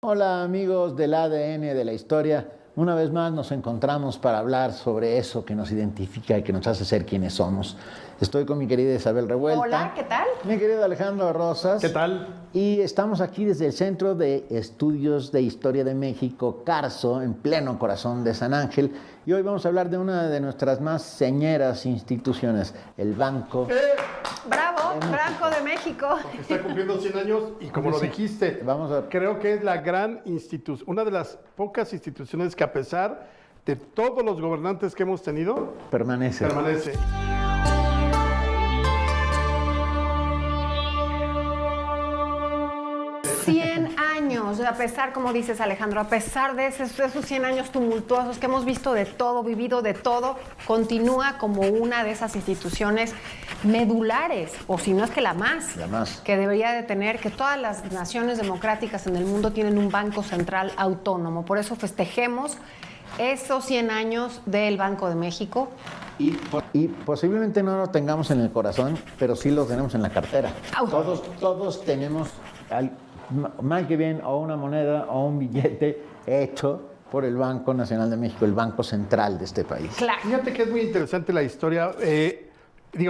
Hola amigos del ADN de la historia, una vez más nos encontramos para hablar sobre eso que nos identifica y que nos hace ser quienes somos. Estoy con mi querida Isabel Revuelta. Hola, ¿qué tal? Mi querido Alejandro Rosas. ¿Qué tal? Y estamos aquí desde el Centro de Estudios de Historia de México, CARSO, en pleno corazón de San Ángel. Y hoy vamos a hablar de una de nuestras más señeras instituciones, el Banco. Bravo, Banco de México. Está cumpliendo 100 años y como lo dijiste, creo que es la gran institución, una de las pocas instituciones que a pesar de todos los gobernantes que hemos tenido, permanece. 100 años, a pesar, como dices Alejandro, a pesar de esos 100 años tumultuosos que hemos visto de todo, vivido de todo, continúa como una de esas instituciones medulares, o si no es que la más, que debería de tener, que todas las naciones democráticas en el mundo tienen un banco central autónomo. Por eso festejemos esos 100 años del Banco de México. Y posiblemente no lo tengamos en el corazón, pero sí lo tenemos en la cartera. Todos tenemos, mal que bien, o una moneda o un billete hecho por el Banco Nacional de México, el Banco Central de este país. Claro. Fíjate que es muy interesante la historia.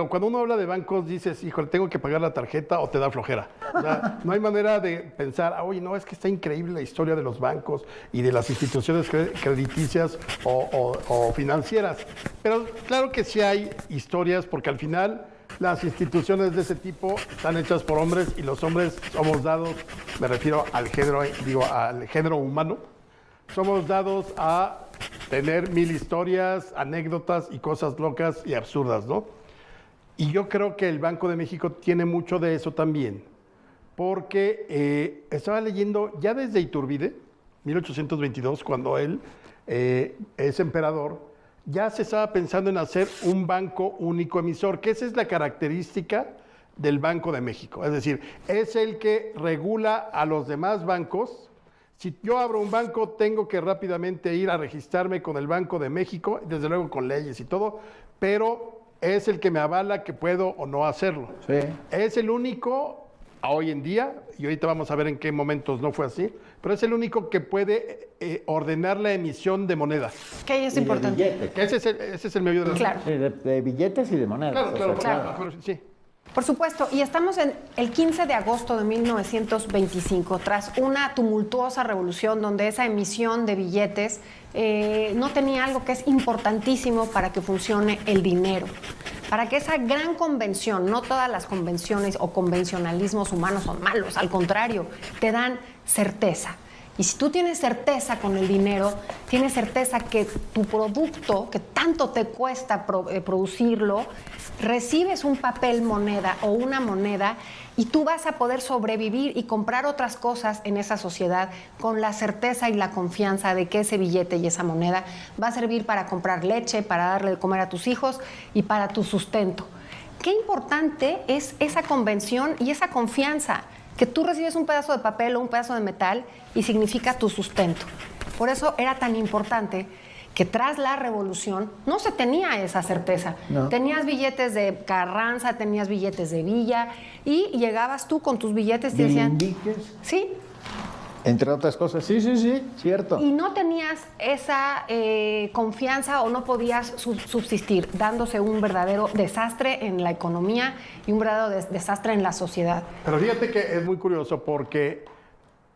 Cuando uno habla de bancos, dices, híjole, tengo que pagar la tarjeta o te da flojera. O sea, no hay manera de pensar, oye, no, es que está increíble la historia de los bancos y de las instituciones crediticias o financieras. Pero claro que sí hay historias, porque al final las instituciones de ese tipo están hechas por hombres y los hombres somos dados, me refiero al género humano, somos dados a tener mil historias, anécdotas y cosas locas y absurdas, ¿no? Y yo creo que el Banco de México tiene mucho de eso también, porque estaba leyendo ya desde Iturbide, 1822, cuando él es emperador, ya se estaba pensando en hacer un banco único emisor, que esa es la característica del Banco de México. Es decir, es el que regula a los demás bancos. Si yo abro un banco, tengo que rápidamente ir a registrarme con el Banco de México, desde luego con leyes y todo, pero es el que me avala que puedo o no hacerlo. Sí. Es el único, hoy en día, y ahorita vamos a ver en qué momentos no fue así, pero es el único que puede ordenar la emisión de moneda. Que es importante. Ese es el medio de la... Claro. Sí, de billetes y de monedas. Claro. Sí. Por supuesto, y estamos en el 15 de agosto de 1925, tras una tumultuosa revolución donde esa emisión de billetes no tenía algo que es importantísimo para que funcione el dinero. Para que esa gran convención, no todas las convenciones o convencionalismos humanos son malos, al contrario, te dan certeza. Y si tú tienes certeza con el dinero, tienes certeza que tu producto, que tanto te cuesta producirlo, recibes un papel moneda o una moneda y tú vas a poder sobrevivir y comprar otras cosas en esa sociedad con la certeza y la confianza de que ese billete y esa moneda va a servir para comprar leche, para darle de comer a tus hijos y para tu sustento. Qué importante es esa convención y esa confianza, que tú recibes un pedazo de papel o un pedazo de metal y significa tu sustento. Por eso era tan importante que tras la revolución no se tenía esa certeza. No. Tenías billetes de Carranza, tenías billetes de Villa y llegabas tú con tus billetes y te decían... Sí. Entre otras cosas, sí, cierto. Y no tenías esa confianza o no podías subsistir, dándose un verdadero desastre en la economía y un verdadero desastre en la sociedad. Pero fíjate que es muy curioso porque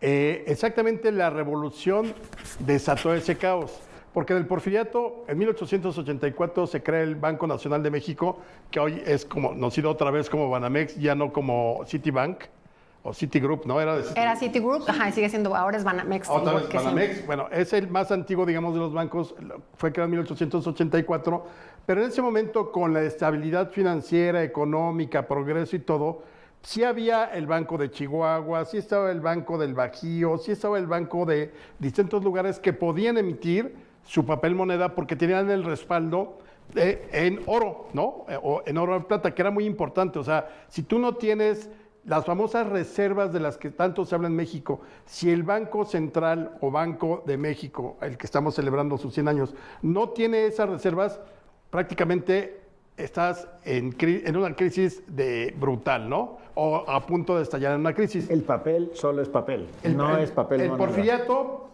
exactamente la revolución desató ese caos. Porque del Porfiriato, en 1884 se crea el Banco Nacional de México, que hoy es conocido otra vez como Banamex, ya no como Citibank o Citigroup, ¿no? Era Citigroup, ajá, y sigue siendo, ahora es Banamex. Otra vez Banamex, bueno, es el más antiguo, digamos, de los bancos, fue creado en 1884, pero en ese momento, con la estabilidad financiera, económica, progreso y todo, sí había el Banco de Chihuahua, sí estaba el Banco del Bajío, sí estaba el banco de distintos lugares que podían emitir su papel moneda porque tenían el respaldo en oro, ¿no? O en oro o plata, que era muy importante. O sea, si tú no tienes las famosas reservas de las que tanto se habla en México, si el Banco Central o Banco de México, el que estamos celebrando sus 100 años, no tiene esas reservas, prácticamente estás en una crisis brutal, ¿no? O a punto de estallar en una crisis. El papel solo es papel, no es papel El moneda. porfiriato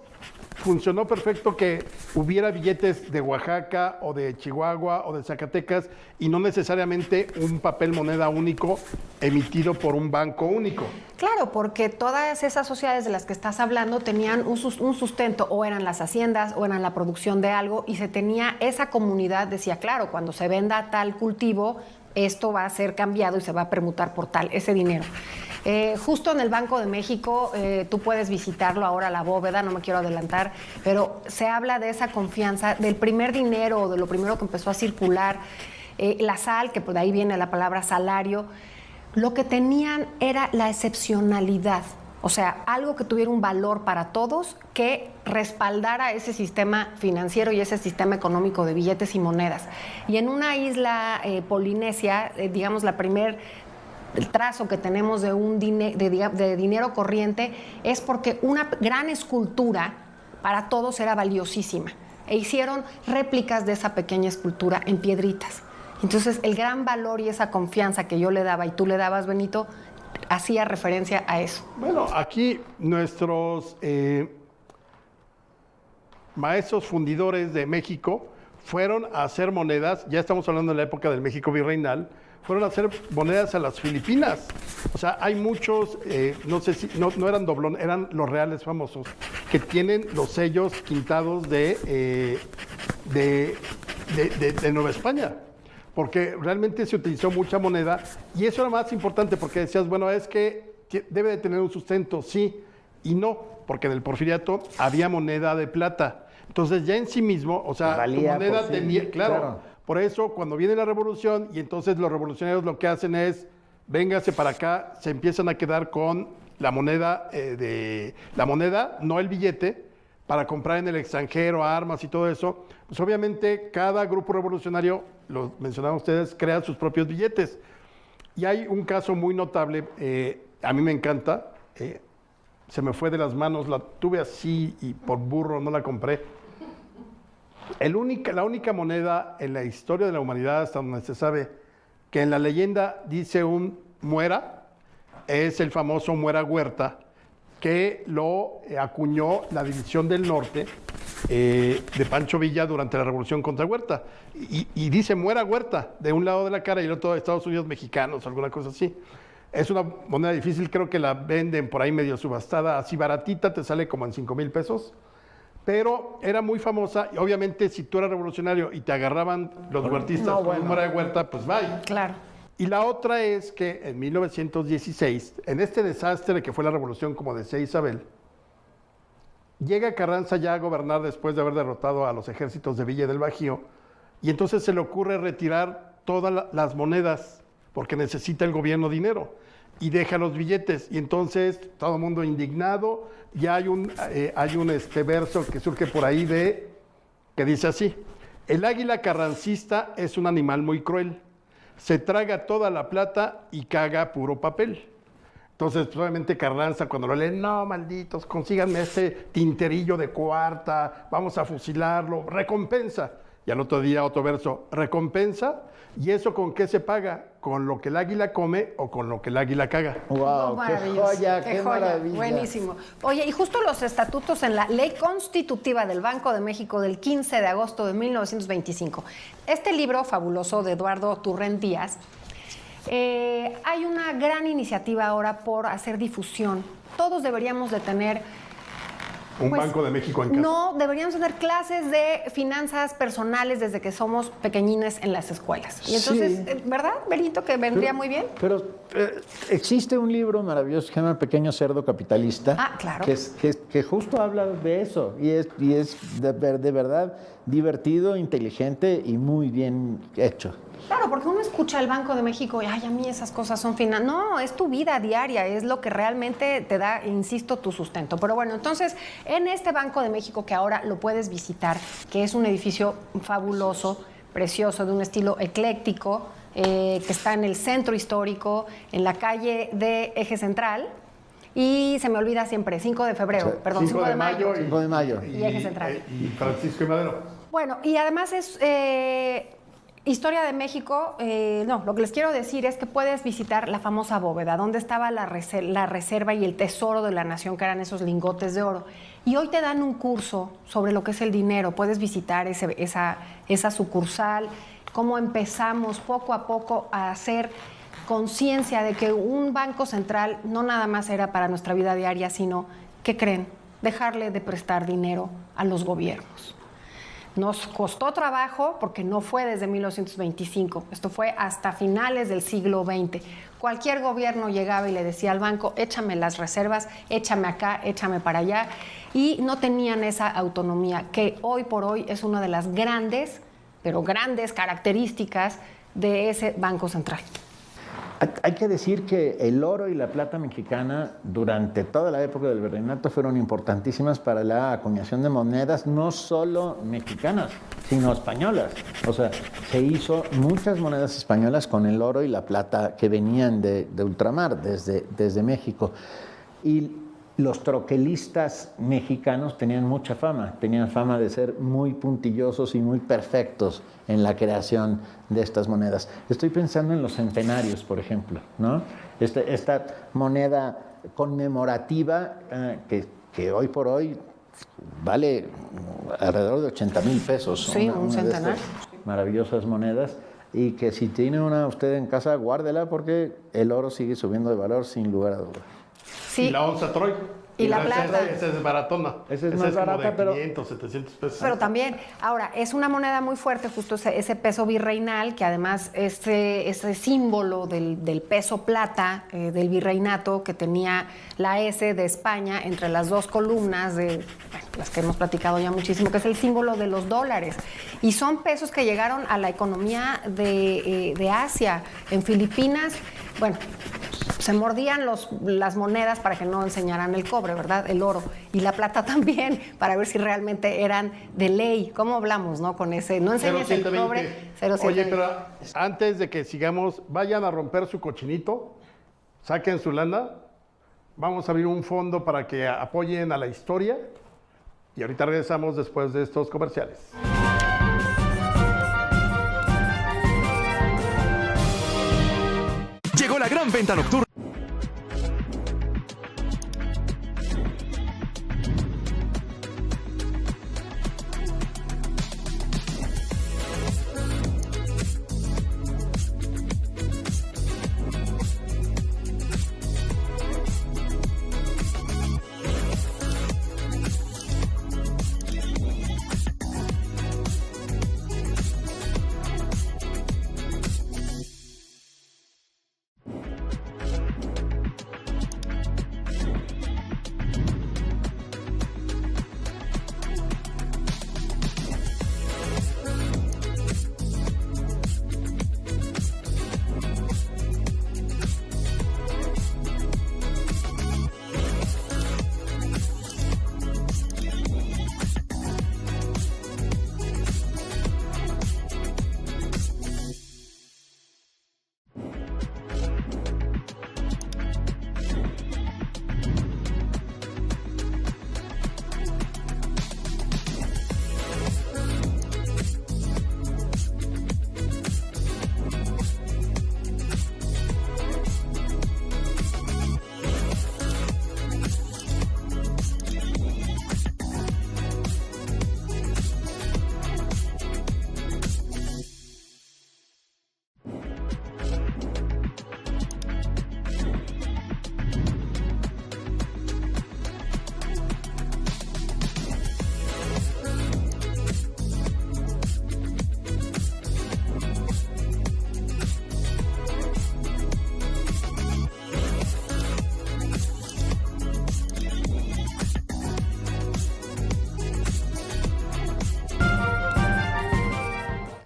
funcionó perfecto que hubiera billetes de Oaxaca o de Chihuahua o de Zacatecas y no necesariamente un papel moneda único emitido por un banco único. Claro, porque todas esas sociedades de las que estás hablando tenían un sustento, o eran las haciendas, o eran la producción de algo, y se tenía esa comunidad, decía, claro, cuando se venda tal cultivo, esto va a ser cambiado y se va a permutar por tal, ese dinero. Justo en el Banco de México, tú puedes visitarlo ahora, la bóveda, no me quiero adelantar, pero se habla de esa confianza, del primer dinero, de lo primero que empezó a circular, la sal, que por ahí viene la palabra salario. Lo que tenían era la excepcionalidad, o sea, algo que tuviera un valor para todos, que respaldara ese sistema financiero y ese sistema económico de billetes y monedas. Y en una isla polinesia, digamos, el trazo que tenemos de dinero corriente es porque una gran escultura para todos era valiosísima. E hicieron réplicas de esa pequeña escultura en piedritas. Entonces, el gran valor y esa confianza que yo le daba y tú le dabas, Benito, hacía referencia a eso. Bueno, aquí nuestros maestros fundidores de México fueron a hacer monedas, ya estamos hablando de la época del México virreinal, fueron a hacer monedas a las Filipinas. O sea, hay muchos, no sé si, no eran doblón, eran los reales famosos, que tienen los sellos quintados de Nueva España. Porque realmente se utilizó mucha moneda y eso era más importante porque decías, bueno, es que debe de tener un sustento, sí y no, porque en el porfiriato había moneda de plata. Entonces ya en sí mismo, o sea, tu moneda tenía, claro, por eso cuando viene la revolución y entonces los revolucionarios lo que hacen es, véngase para acá, se empiezan a quedar con la moneda, no el billete, para comprar en el extranjero armas y todo eso, pues obviamente cada grupo revolucionario, lo mencionaban ustedes, crea sus propios billetes. Y hay un caso muy notable, a mí me encanta, se me fue de las manos, la tuve así y por burro no la compré. La única moneda en la historia de la humanidad, hasta donde se sabe, que en la leyenda dice un muera, es el famoso Muera Huerta, que lo acuñó la División del Norte de Pancho Villa durante la Revolución contra Huerta. Y dice Muera Huerta, de un lado de la cara y el otro de Estados Unidos mexicanos, alguna cosa así. Es una moneda difícil, creo que la venden por ahí medio subastada, así baratita, te sale como en 5,000 pesos. Pero era muy famosa y obviamente si tú eras revolucionario y te agarraban los huertistas con un Muera de Huerta, pues bye. Claro. Y la otra es que en 1916, en este desastre que fue la revolución, como decía Isabel, llega Carranza ya a gobernar después de haber derrotado a los ejércitos de Villa del Bajío, y entonces se le ocurre retirar todas las monedas, porque necesita el gobierno dinero, y deja los billetes, y entonces todo el mundo indignado, ya hay un verso que surge por ahí que dice así: el águila carrancista es un animal muy cruel, se traga toda la plata y caga puro papel. Entonces, probablemente Carranza, cuando lo leen, no, malditos, consíganme ese tinterillo de cuarta, vamos a fusilarlo, recompensa. Y al otro día otro verso, recompensa, ¿y eso con qué se paga? ¿Con lo que el águila come o con lo que el águila caga? ¡Wow! ¡Qué joya! ¡Qué maravilla! Buenísimo. Oye, y justo los estatutos en la Ley Constitutiva del Banco de México del 15 de agosto de 1925. Este libro fabuloso de Eduardo Turrent Díaz, hay una gran iniciativa ahora por hacer difusión. Todos deberíamos de tener Un Banco de México en casa. No, deberíamos tener clases de finanzas personales desde que somos pequeñines en las escuelas. Y entonces, Sí. ¿Verdad, Benito, que vendría muy bien? Pero existe un libro maravilloso que se llama Pequeño Cerdo Capitalista. Ah, claro. Que justo habla de eso. Y es de verdad divertido, inteligente y muy bien hecho. Claro, porque uno escucha el Banco de México y, ay, a mí esas cosas son finanzas. No, es tu vida diaria, es lo que realmente te da, insisto, tu sustento. Pero bueno, entonces, en este Banco de México que ahora lo puedes visitar, que es un edificio fabuloso, precioso, de un estilo ecléctico, que está en el centro histórico, en la calle de Eje Central, y se me olvida siempre, 5 de febrero, perdón, 5 de mayo. 5 de mayo. Y Eje Central. Y Francisco y Madero. Bueno, y además es Historia de México, no, lo que les quiero decir es que puedes visitar la famosa bóveda, donde estaba la reserva y el tesoro de la nación, que eran esos lingotes de oro. Y hoy te dan un curso sobre lo que es el dinero, puedes visitar esa sucursal, cómo empezamos poco a poco a hacer conciencia de que un banco central no nada más era para nuestra vida diaria, sino, ¿qué creen? Dejarle de prestar dinero a los gobiernos. Nos costó trabajo porque no fue desde 1925, esto fue hasta finales del siglo XX. Cualquier gobierno llegaba y le decía al banco, échame las reservas, échame acá, échame para allá, y no tenían esa autonomía, que hoy por hoy es una de las grandes, pero grandes características de ese Banco Central. Hay que decir que el oro y la plata mexicana durante toda la época del virreinato fueron importantísimas para la acuñación de monedas, no solo mexicanas, sino españolas. O sea, se hizo muchas monedas españolas con el oro y la plata que venían de ultramar, desde México. Y los troquelistas mexicanos tenían mucha fama, tenían fama de ser muy puntillosos y muy perfectos en la creación de estas monedas. Estoy pensando en los centenarios, por ejemplo, ¿no? Esta moneda conmemorativa que hoy por hoy vale alrededor de 80,000 pesos. Sí, un centenario. De estas maravillosas monedas, y que si tiene una usted en casa, guárdela porque el oro sigue subiendo de valor sin lugar a dudas. Sí. Y la onza Troy. Y la plata. Esa es baratona. Esa es más barata, como de 500, 700 pesos. Pero también, ahora, es una moneda muy fuerte, justo ese peso virreinal, que además ese símbolo del peso plata del virreinato, que tenía la S de España entre las dos columnas de las que hemos platicado ya muchísimo, que es el símbolo de los dólares. Y son pesos que llegaron a la economía de Asia. En Filipinas, bueno, se mordían las monedas para que no enseñaran el cobre, ¿verdad? El oro. Y la plata también, para ver si realmente eran de ley. ¿Cómo hablamos, no? Con ese, no enseñes el cobre. 0,720. Oye, pero antes de que sigamos, vayan a romper su cochinito, saquen su lana, vamos a abrir un fondo para que apoyen a la historia y ahorita regresamos después de estos comerciales. Llegó la gran venta nocturna.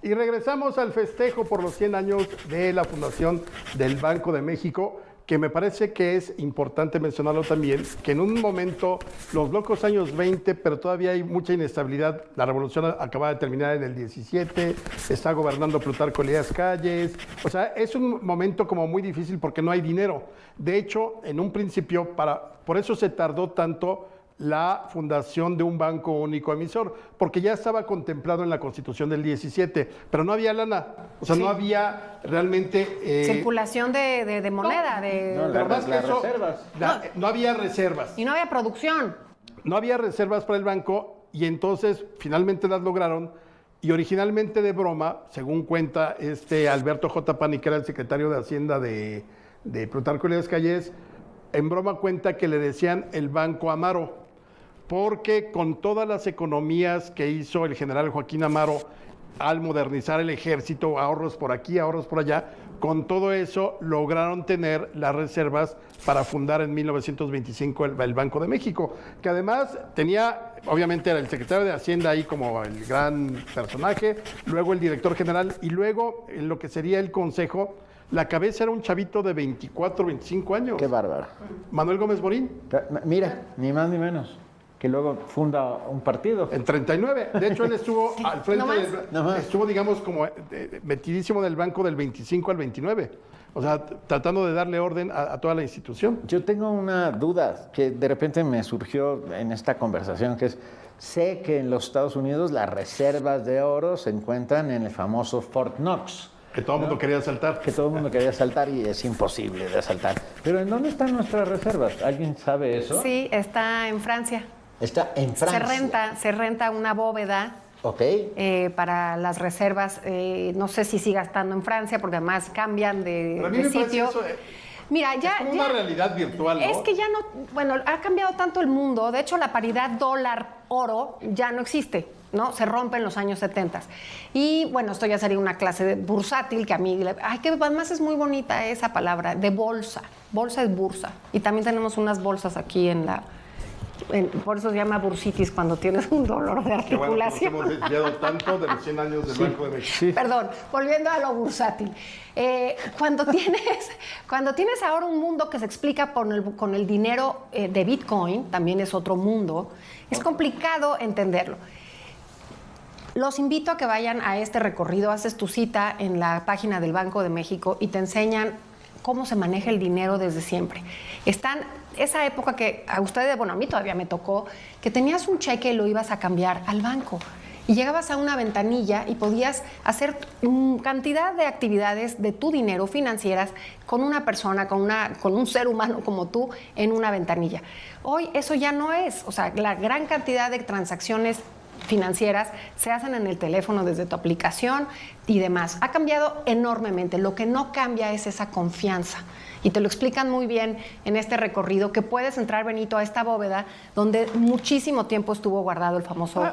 Y regresamos al festejo por los 100 años de la fundación del Banco de México, que me parece que es importante mencionarlo también, que en un momento, los locos años 20, pero todavía hay mucha inestabilidad. La revolución acaba de terminar en el 17, está gobernando Plutarco Elías Calles. O sea, es un momento como muy difícil porque no hay dinero. De hecho, en un principio, por eso se tardó tanto la fundación de un banco único emisor, porque ya estaba contemplado en la Constitución del 17, pero no había lana, o sea, Sí. no había realmente... Circulación de moneda, No, pero más que las eso, reservas. no había reservas. y no había producción. No había reservas para el banco y entonces finalmente las lograron y originalmente de broma, según cuenta Alberto J. Pani, que era el secretario de Hacienda de Plutarco Elías Calles, en broma cuenta que le decían el Banco Amaro, porque con todas las economías que hizo el general Joaquín Amaro al modernizar el ejército, ahorros por aquí, ahorros por allá, con todo eso lograron tener las reservas para fundar en 1925 el Banco de México, que además tenía, obviamente era el secretario de Hacienda ahí como el gran personaje, luego el director general y luego en lo que sería el consejo, la cabeza era un chavito de 24, 25 años. Qué bárbaro. Manuel Gómez Morín, Mira, ni más ni menos, que luego funda un partido. en 39. De hecho, él estuvo al frente ¿No más? No más. estuvo, digamos, como metidísimo del banco del 25 al 29. O sea, tratando de darle orden a toda la institución. Yo tengo una duda que de repente me surgió en esta conversación, que es, sé que en los Estados Unidos las reservas de oro se encuentran en el famoso Fort Knox, Que todo el mundo quería saltar. que todo el mundo quería asaltar y es imposible de asaltar. Pero ¿en dónde están nuestras reservas? ¿Alguien sabe eso? Sí, está en Francia. Está en Francia. Se renta una bóveda Ok. para las reservas. No sé si siga estando en Francia, porque además cambian Pero a mí de me parece sitio. eso, Mira, es ya, como ya- una realidad virtual, ¿no? es que ya no, bueno, ha cambiado tanto el mundo. De hecho, la paridad dólar-oro ya no existe, ¿no? Se rompe en los años 70. Y bueno, esto ya sería una clase de bursátil que a mí, ay, que además es muy bonita esa palabra, de bolsa. Bolsa es bursa. Y también tenemos unas bolsas aquí por eso se llama bursitis cuando tienes un dolor de Qué bueno que nos articulación. hemos desviado tanto de los 100 años del Banco de México. Sí. Perdón, volviendo a lo bursátil. Cuando tienes ahora un mundo que se explica con el dinero de Bitcoin, también es otro mundo, es complicado entenderlo. Los invito a que vayan a este recorrido, haces tu cita en la página del Banco de México y te enseñan cómo se maneja el dinero desde siempre. Esa época que a ustedes, bueno, a mí todavía me tocó, que tenías un cheque y lo ibas a cambiar al banco. Y llegabas a una ventanilla y podías hacer cantidad de actividades de tu dinero financieras con una persona, con un ser humano como tú en una ventanilla. Hoy eso ya no es, o sea, la gran cantidad de transacciones financieras se hacen en el teléfono desde tu aplicación y demás. Ha cambiado enormemente. Lo que no cambia es esa confianza. Y te lo explican muy bien en este recorrido, que puedes entrar, Benito, a esta bóveda donde muchísimo tiempo estuvo guardado el famoso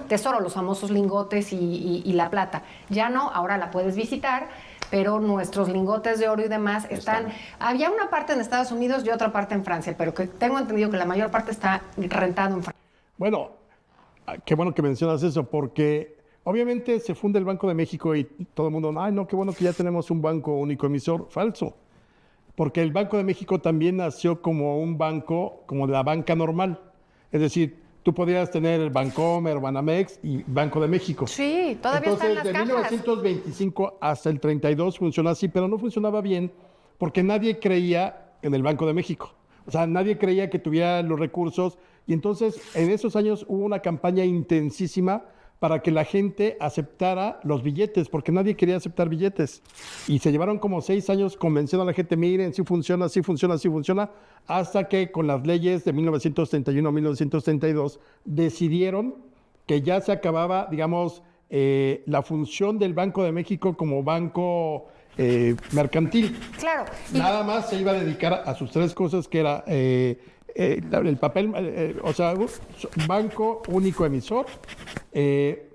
tesoro, los famosos lingotes y la plata. Ya no, ahora la puedes visitar, pero nuestros lingotes de oro y demás están... Había una parte en Estados Unidos y otra parte en Francia, pero que tengo entendido que la mayor parte está rentado en Francia. Bueno, qué bueno que mencionas eso, porque obviamente se funda el Banco de México y todo el mundo, ay, no, qué bueno que ya tenemos un banco único emisor. Falso. Porque el Banco de México también nació como un banco, como la banca normal. Es decir, tú podrías tener el Bancomer, Banamex y Banco de México. Sí, todavía están las Entonces, de cajas. 1925 hasta el 32 funcionó así, pero no funcionaba bien porque nadie creía en el Banco de México. O sea, nadie creía que tuviera los recursos. Y entonces, en esos años hubo una campaña intensísima para que la gente aceptara los billetes, porque nadie quería aceptar billetes. Y se llevaron como 6 años convenciendo a la gente, miren, sí funciona, sí funciona, sí funciona, hasta que con las leyes de 1931-1932 decidieron que ya se acababa, digamos, la función del Banco de México como banco mercantil. Claro. Y Nada más se iba a dedicar a sus 3 cosas, que era el papel, o sea, banco único emisor,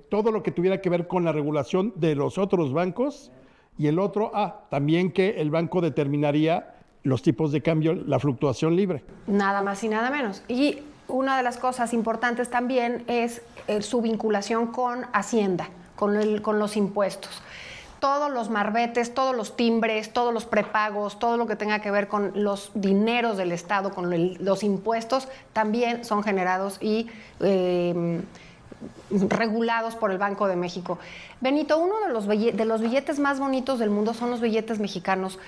todo lo que tuviera que ver con la regulación de los otros bancos, y el otro, también que el banco determinaría los tipos de cambio, la fluctuación libre. nada más y nada menos. Y una de las cosas importantes también es su vinculación con Hacienda, con los impuestos. Todos los marbetes, todos los timbres, todos los prepagos, todo lo que tenga que ver con los dineros del Estado, con los impuestos, también son generados y regulados por el Banco de México. Benito, uno de los billetes más bonitos del mundo son los billetes mexicanos.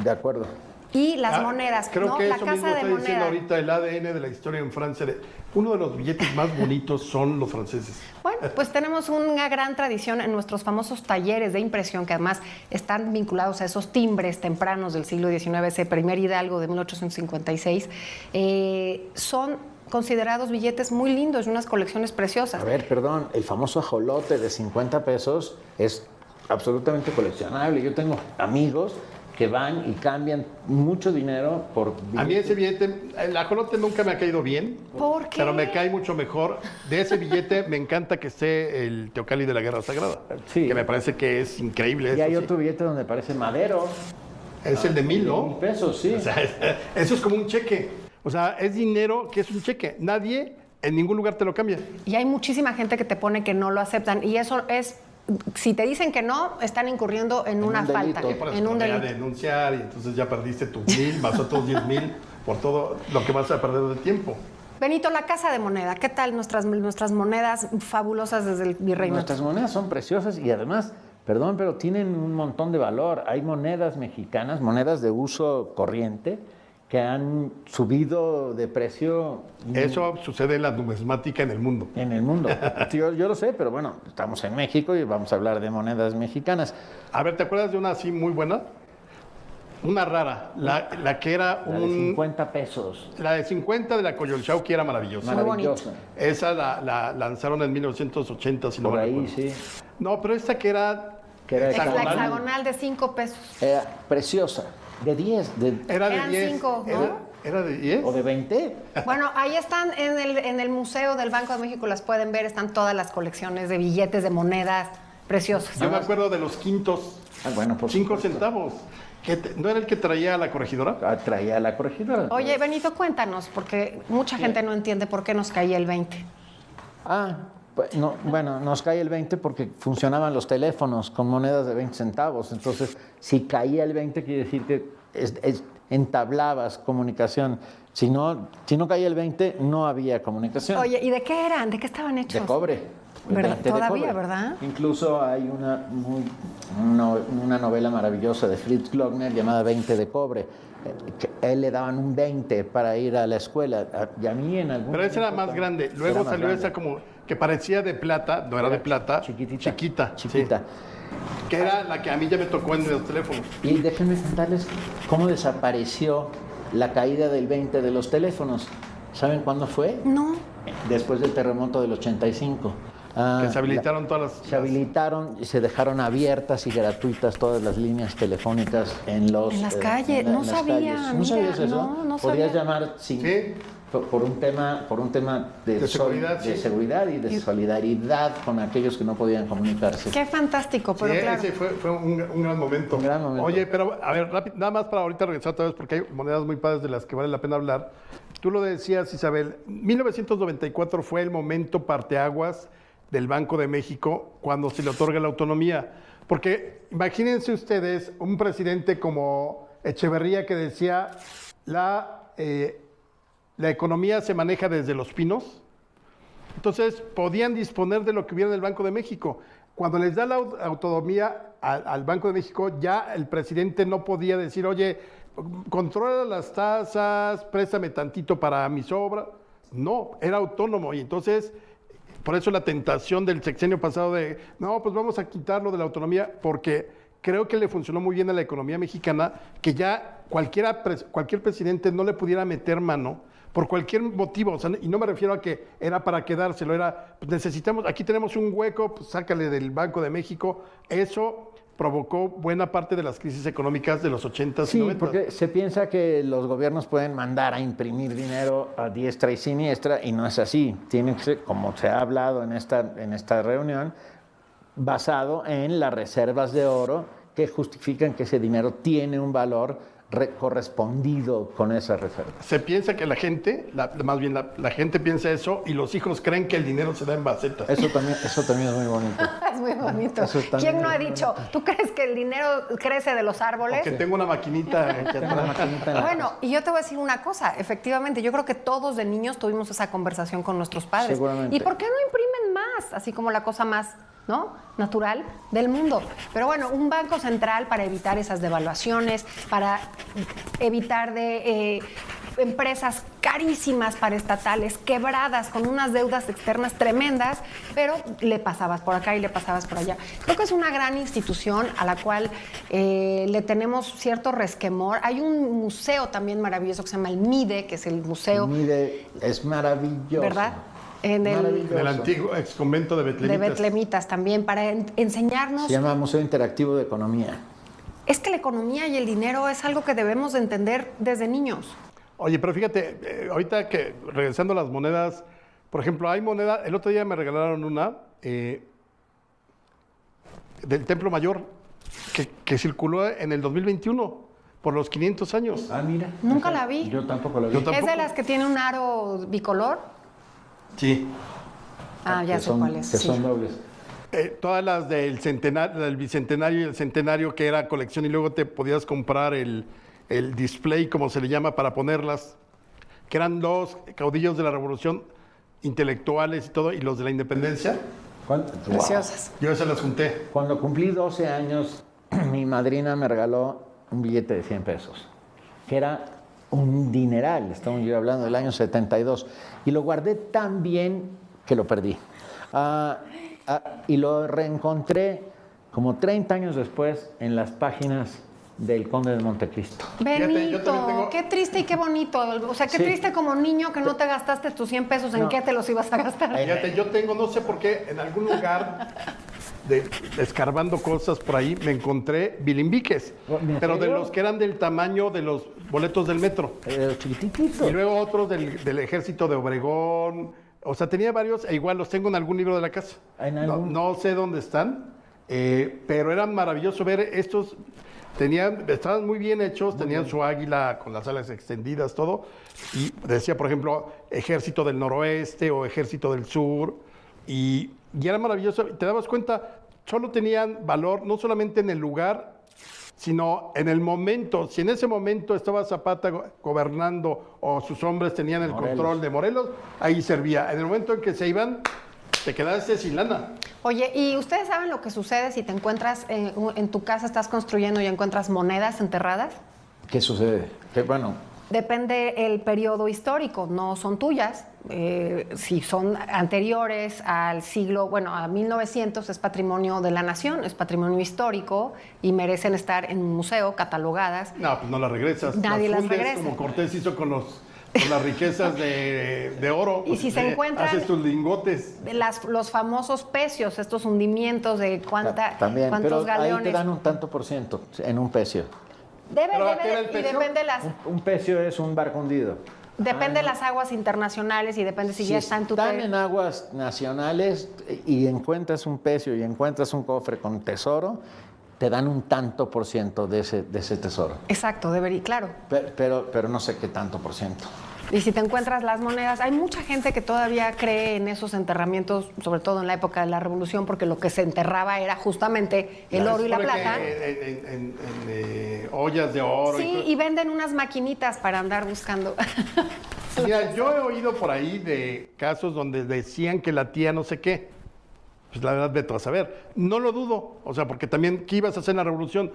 De acuerdo. y las monedas, Creo ¿no? que La eso casa mismo de está diciendo moneda. ahorita el ADN de la historia en Francia. Uno de los billetes más bonitos son los franceses. Bueno, pues tenemos una gran tradición en nuestros famosos talleres de impresión, que además están vinculados a esos timbres tempranos del siglo XIX, ese primer hidalgo de 1856. Son considerados billetes muy lindos, unas colecciones preciosas. A ver, perdón, el famoso ajolote de 50 pesos es absolutamente coleccionable. Yo tengo amigos que van y cambian mucho dinero por billetes. A mí ese billete, el ajolote nunca me ha caído bien. ¿Por qué? Pero me cae mucho mejor. De ese billete me encanta que esté el Teocalli de la Guerra Sagrada. Sí. Que me parece que es increíble. Y eso hay sí. otro billete donde parece Madero. Es el de 1000, ¿no? 1000 pesos, sí. O sea, eso es como un cheque. O sea, es dinero que es un cheque. Nadie en ningún lugar te lo cambia. Y hay muchísima gente que te pone que no lo aceptan. Y eso es, si te dicen que no, están incurriendo en una un falta, delito. Por eso en un te voy a delito. denunciar y entonces ya perdiste tus 1000 más otros 10,000 por todo lo que vas a perder de tiempo. Benito, la casa de moneda, ¿qué tal nuestras monedas fabulosas desde el virreinato? Nuestras monedas son preciosas y además, perdón, pero tienen un montón de valor. Hay monedas mexicanas, monedas de uso corriente, que han subido de precio Eso sucede en la numismática en el mundo. en el mundo. Yo lo sé, pero bueno, estamos en México y vamos a hablar de monedas mexicanas. A ver, ¿te acuerdas de una así muy buena? Una rara, la que era La de 50 pesos. La de 50 de la Coyolxauhqui que era maravillosa. Muy bonito. Maravillosa. Esa la lanzaron en 1980, si no Por me ahí, recuerdo. sí. No, pero esta que era... Que era Es la hexagonal. hexagonal de 5 pesos. Era preciosa. De 10 Era de Eran 10. 5, ¿no? ¿Era de 10? o de 20. Bueno, ahí están en el Museo del Banco de México, las pueden ver, están todas las colecciones de billetes, de monedas preciosas. Yo me acuerdo de los quintos, Ah, bueno, por 5 supuesto. centavos. ¿No era el que traía a la corregidora? Ah, traía a la corregidora. Oye, Benito, cuéntanos, porque mucha gente no entiende por qué nos caía el 20. Pues, no, bueno, nos cae el 20 porque funcionaban los teléfonos con monedas de 20 centavos. Entonces, si caía el 20, quiere decir que entablabas comunicación. Si no caía el 20, no había comunicación. Oye, ¿y de qué eran? ¿De qué estaban hechos? De cobre. ¿Verdad? 20 de Todavía, cobre. ¿verdad? Incluso hay una novela maravillosa de Fritz Glockner llamada 20 de cobre. Que a él le daban un 20 para ir a la escuela. Y a mí en algún Pero esa era tiempo más grande. Luego era más salió grande. esa como que parecía de plata, no era de plata. Chiquitita. sí. Chiquita. Que era la que a mí ya me tocó en los teléfonos. Y déjenme contarles cómo desapareció la caída del 20 de los teléfonos. ¿Saben cuándo fue? No. Después del terremoto del 85. Que se habilitaron todas Se habilitaron y se dejaron abiertas y gratuitas todas las líneas telefónicas en las calles. No las sabía, calles. ¿No mira, sabías eso? no Podías sabía. llamar Sí. por un tema De seguridad, de sí. seguridad y de solidaridad con aquellos que no podían comunicarse. Qué fantástico, pero Sí, claro. ese fue un gran momento. Un gran momento. Oye, pero a ver, nada más para ahorita regresar otra vez, porque hay monedas muy padres de las que vale la pena hablar. Tú lo decías, Isabel, 1994 fue el momento parteaguas del Banco de México cuando se le otorga la autonomía. Porque imagínense ustedes un presidente como Echeverría que decía la economía se maneja desde Los Pinos. Entonces podían disponer de lo que hubiera en el Banco de México. Cuando les da la autonomía al Banco de México, ya el presidente no podía decir, oye, controla las tasas, préstame tantito para mis obras. No, era autónomo y entonces, por eso la tentación del sexenio pasado de, no, pues vamos a quitarlo de la autonomía, porque creo que le funcionó muy bien a la economía mexicana, que ya cualquier presidente no le pudiera meter mano por cualquier motivo, o sea, y no me refiero a que era para quedárselo, era, pues necesitamos, aquí tenemos un hueco, pues sácale del Banco de México. Eso provocó buena parte de las crisis económicas de los 80s y Sí, 90s. porque se piensa que los gobiernos pueden mandar a imprimir dinero a diestra y siniestra y no es así. Tiene que ser, como se ha hablado en esta reunión, basado en las reservas de oro que justifican que ese dinero tiene un valor correspondido con esas reservas. Se piensa que la gente, más bien la gente piensa eso y los hijos creen que el dinero se da en bacetas. Eso también es muy bonito. Es muy bonito. Eso también ¿Quién no es ha muy dicho, tú crees que el dinero crece de los árboles? Que tengo una maquinita. Tengo una maquinita en la Bueno, y yo te voy a decir una cosa, efectivamente, yo creo que todos de niños tuvimos esa conversación con nuestros padres. Seguramente. ¿Y por qué no imprimen más? Así como la cosa más ¿no? Natural del mundo. Pero bueno, un banco central para evitar esas devaluaciones, para evitar de empresas carísimas para estatales, quebradas, con unas deudas externas tremendas, pero le pasabas por acá y le pasabas por allá. Creo que es una gran institución a la cual le tenemos cierto resquemor. Hay un museo también maravilloso que se llama el MIDE, que es el museo... El MIDE es maravilloso. ¿Verdad? En el antiguo ex convento de Betlemitas. De Betlemitas también, para enseñarnos... Se llama Museo Interactivo de Economía. Es que la economía y el dinero es algo que debemos de entender desde niños. Oye, pero fíjate, ahorita que regresando a las monedas, por ejemplo, hay moneda, el otro día me regalaron una del Templo Mayor que circuló en el 2021 por los 500 años. Ah, mira. Nunca la vi. Yo tampoco la vi. Yo tampoco. ¿Es de las que tiene un aro bicolor? Sí. Ah, ya Que sé son- cuál es. Que sí. son dobles. Todas las del centenario, del bicentenario y el centenario, que era colección, y luego te podías comprar el display, como se le llama, para ponerlas, que eran los caudillos de la revolución, intelectuales y todo, y los de la independencia. Preciosas. Yo esas las junté. Cuando cumplí 12 años, mi madrina me regaló un billete de 100 pesos, que era un dineral, estamos yo hablando del año 72, y lo guardé tan bien que lo perdí. Y lo reencontré como 30 años después en las páginas del Conde de Montecristo. Benito, yo también tengo- qué triste y qué bonito. O sea, qué Sí. triste como niño que no te gastaste tus 100 pesos. ¿En No. qué te los ibas a gastar? Fíjate, yo tengo, no sé por qué, en algún lugar, escarbando cosas por ahí, me encontré bilimbiques, ¿En pero de serio? los que eran del tamaño de los boletos del metro. Chiquitito. Y luego otros del ejército de Obregón. O sea, tenía varios, e igual los tengo en algún libro de la casa. ¿En No, algún? no sé dónde están, pero era maravilloso ver estos. Estaban muy bien hechos, tenían su águila con las alas extendidas, todo. Y decía, por ejemplo, ejército del noroeste o ejército del sur. Y era maravilloso. Te dabas cuenta, solo tenían valor no solamente en el lugar, sino en el momento. Si en ese momento estaba Zapata gobernando o sus hombres tenían el Morelos. control de Morelos, ahí servía. En el momento en que se iban, te quedaste sin lana. Oye, ¿y ustedes saben lo que sucede si te encuentras en tu casa, estás construyendo y encuentras monedas enterradas? ¿Qué sucede? Que bueno, Depende el periodo histórico, no son tuyas. Si son anteriores al siglo, bueno, a 1900 es patrimonio de la nación, es patrimonio histórico y merecen estar en un museo catalogadas. No, pues no las regresas. Nadie las fundes, regresa. como Cortés hizo con las riquezas de oro. Y si se encuentran- Haces tus lingotes. Los famosos pecios, estos hundimientos de también, cuántos pero galeones. ahí te dan un tanto por ciento en un pecio. Debe, ¿Pero a qué era el y pecio? depende Un pecio es un barco hundido. de las aguas internacionales y depende si ya está en tu están en aguas nacionales y encuentras un pecio y encuentras un cofre con tesoro, te dan un tanto por ciento de ese tesoro. Exacto, debería, claro. Pero no sé qué tanto por ciento. Y si te encuentras las monedas, hay mucha gente que todavía cree en esos enterramientos, sobre todo en la época de la Revolución, porque lo que se enterraba era justamente el oro y la Supone que plata. En ollas de oro. Sí, cosas. y venden unas maquinitas para andar buscando. Mira, yo he oído por ahí de casos donde decían que la tía no sé qué. Pues la verdad, vete a saber. No lo dudo. O sea, porque también, ¿qué ibas a hacer en la revolución?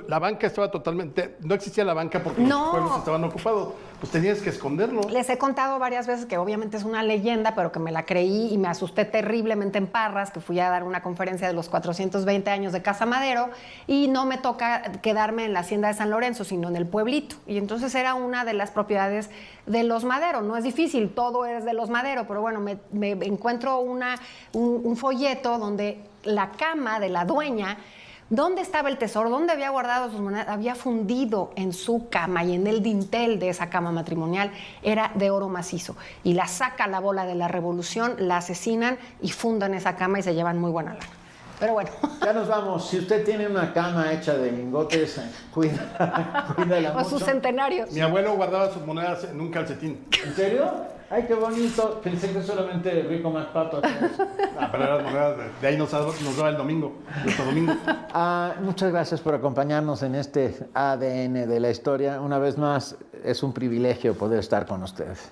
La banca estaba totalmente... No existía la banca porque No. los pueblos estaban ocupados. Pues tenías que esconderlo. Les he contado varias veces que obviamente es una leyenda, pero que me la creí y me asusté terriblemente en Parras, que fui a dar una conferencia de los 420 años de Casa Madero y no me toca quedarme en la hacienda de San Lorenzo, sino en el pueblito. Y entonces era una de las propiedades de los Madero. No es difícil, todo es de los Madero, pero bueno, me encuentro un folleto donde la cama de la dueña, ¿dónde estaba el tesoro? ¿Dónde había guardado sus monedas? Había fundido en su cama y en el dintel de esa cama matrimonial era de oro macizo. Y la saca la bola de la revolución, la asesinan y fundan esa cama y se llevan muy buena lana. Pero bueno. Ya nos vamos. Si usted tiene una cama hecha de lingotes, cuídala O mucho. sus centenarios. Mi abuelo guardaba sus monedas en un calcetín. ¿En serio? Ay, qué bonito. Pensé que solamente Rico MacPato hacía eso. Ah, pero eran monedas de ahí nos daba el domingo, nuestro domingo. Muchas gracias por acompañarnos en este ADN de la historia. Una vez más, es un privilegio poder estar con ustedes.